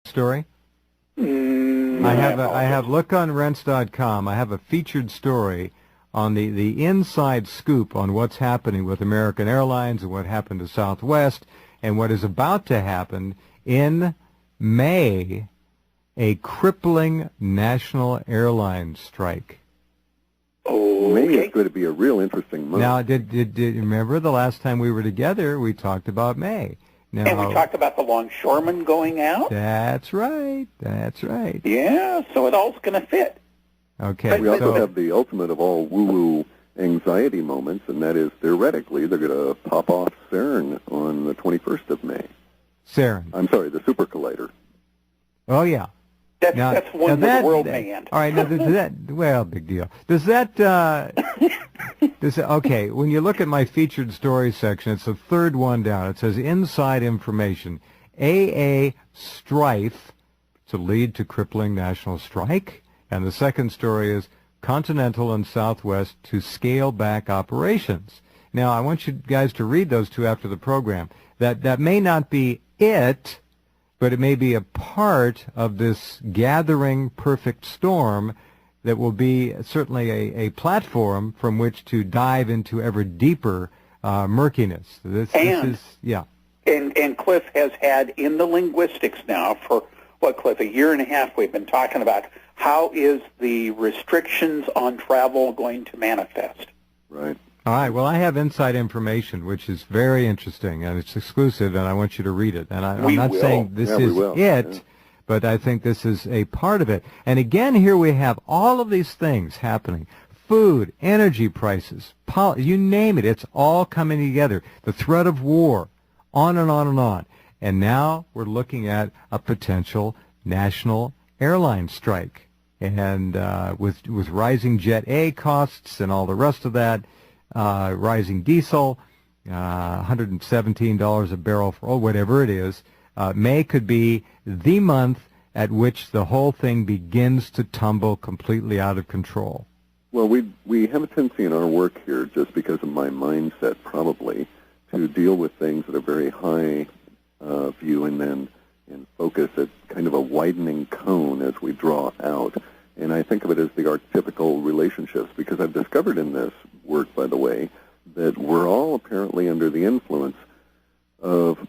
story? No, I have look on Rense.com. I have a featured story on the inside scoop on what's happening with American Airlines and what happened to Southwest and what is about to happen in May, a crippling national airline strike. Oh, May is going to be a real interesting month. Now, did remember the last time we were together, we talked about May. Now, and we talked about the longshoremen going out. That's right. That's right. Yeah, so it all's going to fit. Okay. We also have the ultimate of all woo-woo anxiety moments, and that is, theoretically, they're going to pop off CERN on the 21st of May. CERN. I'm sorry, the Super Collider. Oh, yeah. That's one where the world may end. All right, now does that, well, big deal. Does that, okay, when you look at my featured story section, it's the third one down. It says inside information. AA strife to lead to crippling national strike. And the second story is Continental and Southwest to scale back operations. Now, I want you guys to read those two after the program. That may not be it, but it may be a part of this gathering perfect storm that will be certainly a platform from which to dive into ever deeper murkiness. This is, yeah. And Clif has had in the linguistics now for, Clif, a year and a half we've been talking about how is the restrictions on travel going to manifest. Right. All right, well, I have inside information, which is very interesting, and it's exclusive, and I want you to read it. And I'm not saying this is it, but I think this is a part of it. And again, here we have all of these things happening. Food, energy prices, you name it, it's all coming together. The threat of war, on and on and on. And now we're looking at a potential national airline strike. And with rising Jet A costs and all the rest of that, rising diesel, $117 a barrel for whatever it is, May could be the month at which the whole thing begins to tumble completely out of control. Well, we have a tendency in our work here, just because of my mindset probably, to deal with things at a very high view and focus at kind of a widening cone as we draw out. And I think of it as the archetypical relationships, because I've discovered in this work, by the way, that we're all apparently under the influence of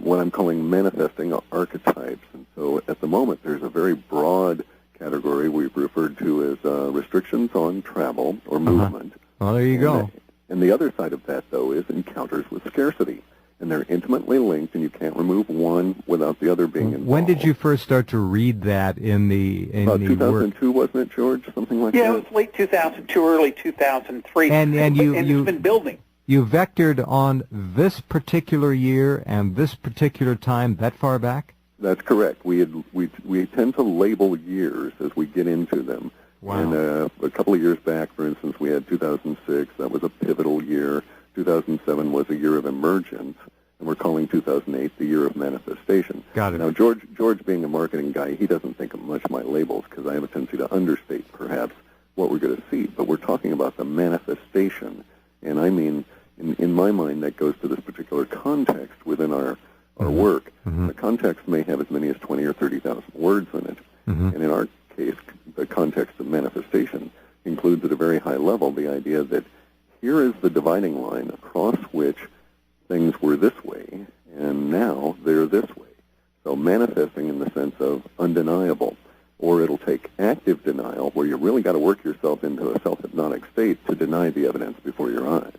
what I'm calling manifesting archetypes. And so at the moment, there's a very broad category we've referred to as restrictions on travel or movement. Well, there you go. And the other side of that, though, is encounters with scarcity. And they're intimately linked, and you can't remove one without the other being involved. When did you first start to read that in the About 2002, wasn't it, George? Something like that? Yeah, it was late 2002, early 2003. And it's been building. You vectored on this particular year and this particular time that far back? That's correct. We tend to label years as we get into them. Wow. And a couple of years back, for instance, we had 2006. That was a pivotal year. 2007 was a year of emergence, and we're calling 2008 the year of manifestation. Got it. Now, George being a marketing guy, he doesn't think of much of my labels because I have a tendency to understate, perhaps, what we're going to see. But we're talking about the manifestation, and I mean, in my mind, that goes to this particular context within our work. The context may have as many as 20 or 30,000 words in it, and in our case, the context of manifestation includes at a very high level the idea that here is the dividing line across which things were this way, and now they're this way. So manifesting in the sense of undeniable, or it'll take active denial, where you really got to work yourself into a self-hypnotic state to deny the evidence before your eyes.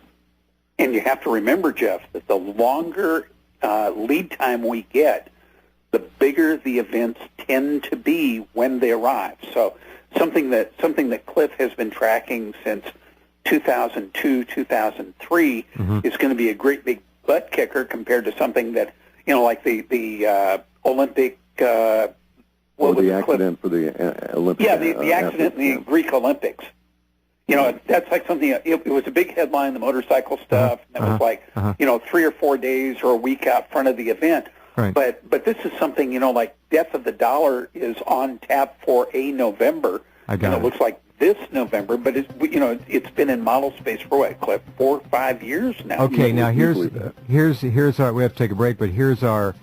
And you have to remember, Jeff, that the longer lead time we get, the bigger the events tend to be when they arrive. So something that Clif has been tracking since 2002, 2003 is going to be a great big butt kicker compared to something that, like the Olympic. The accident for the Olympic. Yeah, the accident in the Greek Olympics. That's like something. It was a big headline, the motorcycle stuff. And it was like 3 or 4 days or a week out front of the event. Right. But this is something like Death of the Dollar is on tap for a November. It looks like this November, but it's been in model space for what, Cliff, 4 or 5 years now. Okay, now here's our, we have to take a break, but here's our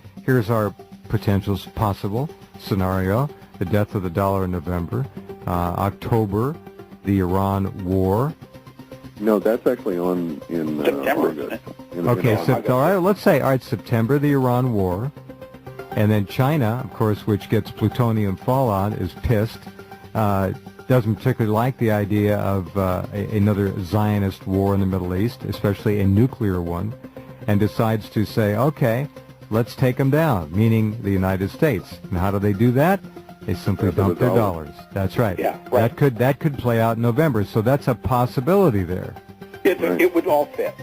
potential possible scenario, the death of the dollar in November. October, the Iran war. No, that's actually on in September, August. isn't it? Okay, August. all right, let's say, all right, September, the Iran war. And then China, of course, which gets plutonium fallout, is pissed. Doesn't particularly like the idea of another Zionist war in the Middle East, especially a nuclear one, and decides to say, okay, let's take them down, meaning the United States. And how do they do that? They simply dump their dollars. That's right. Yeah, right. That could play out in November. So that's a possibility there. It would all fit.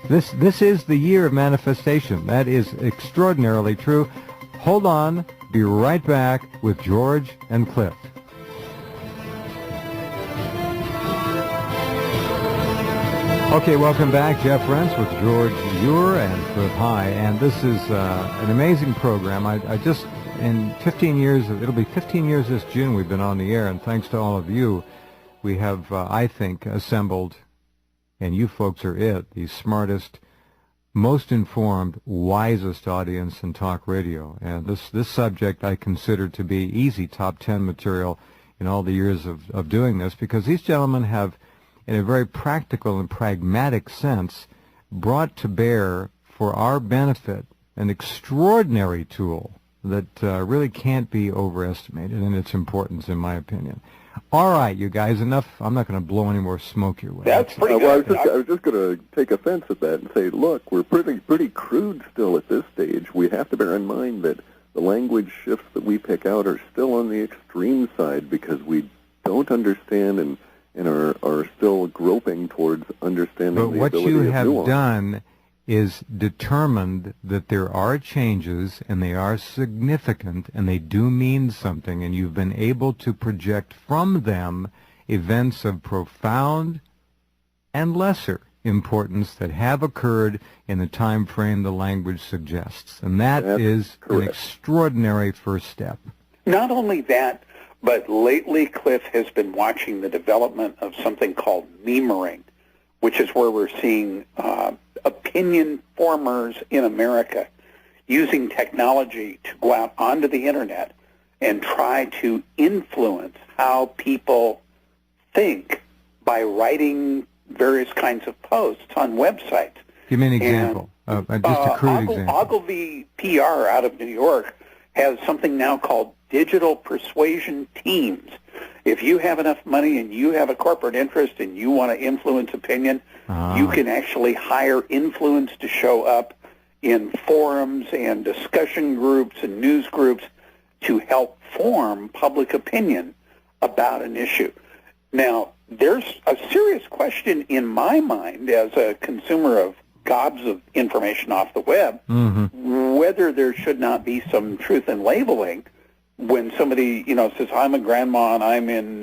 This is the year of manifestation. That is extraordinarily true. Hold on. Be right back with George and Clif. Okay, welcome back. Jeff Rense with George Ure and Clif High. And this is an amazing program. I just, in 15 years, it'll be 15 years this June we've been on the air, and thanks to all of you, we have, I think, assembled, and you folks are it, the smartest, most informed, wisest audience in talk radio. And this subject I consider to be easy top 10 material in all the years of doing this, because these gentlemen have, in a very practical and pragmatic sense, brought to bear for our benefit an extraordinary tool that really can't be overestimated in its importance, in my opinion. All right, you guys, enough. I'm not going to blow any more smoke your way. That's pretty well, good. I was just going to take offense at that and say, look, we're pretty crude still at this stage. We have to bear in mind that the language shifts that we pick out are still on the extreme side because we don't understand and are still groping towards understanding but the what ability you of have nuance. done is determined that there are changes and they are significant and they do mean something, and you've been able to project from them events of profound and lesser importance that have occurred in the time frame the language suggests. And that's an correct. extraordinary first step. Not only that, but lately Clif has been watching the development of something called memering, which is where we're seeing opinion formers in America using technology to go out onto the Internet and try to influence how people think by writing various kinds of posts on websites. Give me an example, just a crude example. Ogilvy PR out of New York has something now called digital persuasion teams. If you have enough money and you have a corporate interest and you want to influence opinion, you can actually hire influence to show up in forums and discussion groups and news groups to help form public opinion about an issue. Now, there's a serious question in my mind as a consumer of gobs of information off the web, whether there should not be some truth in labeling when somebody, says, I'm a grandma and I'm in,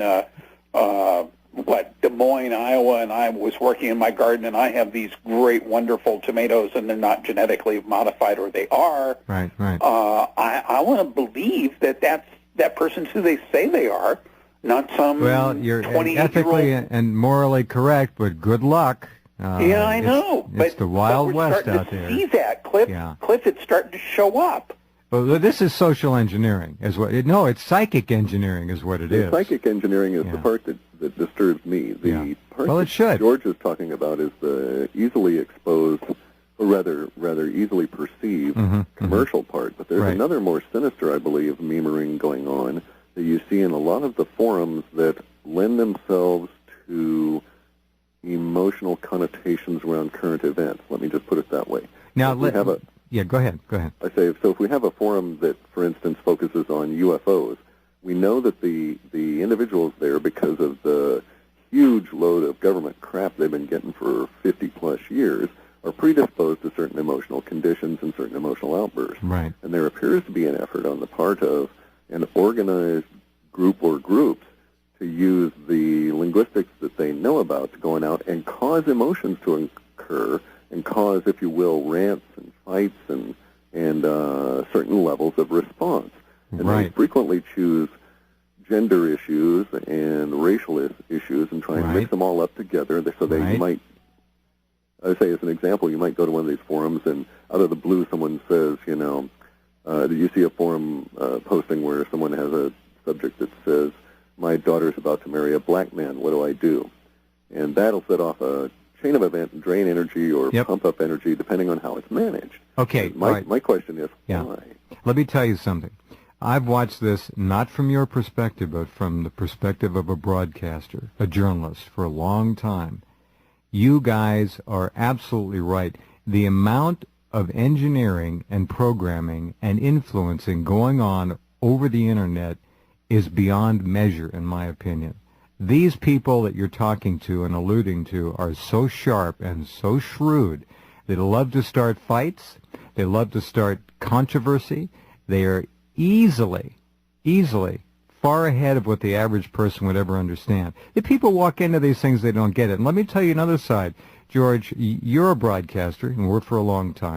Des Moines, Iowa, and I was working in my garden and I have these great, wonderful tomatoes and they're not genetically modified, or they are. Right. I want to believe that person's who they say they are, not some you're 28-year-old. ethically and morally correct, but good luck. Yeah, I know. It's the Wild West out there. there. See that, Clif? Yeah. Clif, it's starting to show up. Well, this is social engineering, is what. No, it's psychic engineering, is what it is. Psychic engineering is the part that disturbs me. The part it that should. George is talking about is the easily exposed, or rather easily perceived commercial part. But there's another more sinister, I believe, memering going on that you see in a lot of the forums that lend themselves to emotional connotations around current events. Let me just put it that way. Now, go ahead. I say, so if we have a forum that, for instance, focuses on UFOs, we know that the individuals there, because of the huge load of government crap they've been getting for 50-plus years, are predisposed to certain emotional conditions and certain emotional outbursts. Right. And there appears to be an effort on the part of an organized group or groups to use the linguistics that they know about to go out and cause emotions to occur and cause, if you will, rants and fights and certain levels of response. And they frequently choose gender issues and racial issues and try and mix them all up together. So they might, I would say as an example, you might go to one of these forums and out of the blue someone says, You see a forum posting where someone has a subject that says, "My daughter's about to marry a black man. What do I do?" And that'll set off a chain of events and drain energy or pump up energy depending on how it's managed. Okay, my question is, why? Let me tell you something. I've watched this not from your perspective, but from the perspective of a broadcaster, a journalist, for a long time. You guys are absolutely right. The amount of engineering and programming and influencing going on over the Internet is beyond measure, in my opinion. These people that you're talking to and alluding to are so sharp and so shrewd. They love to start fights. They love to start controversy. They are easily far ahead of what the average person would ever understand. If people walk into these things, they don't get it. And let me tell you another side. George, you're a broadcaster and worked for a long time.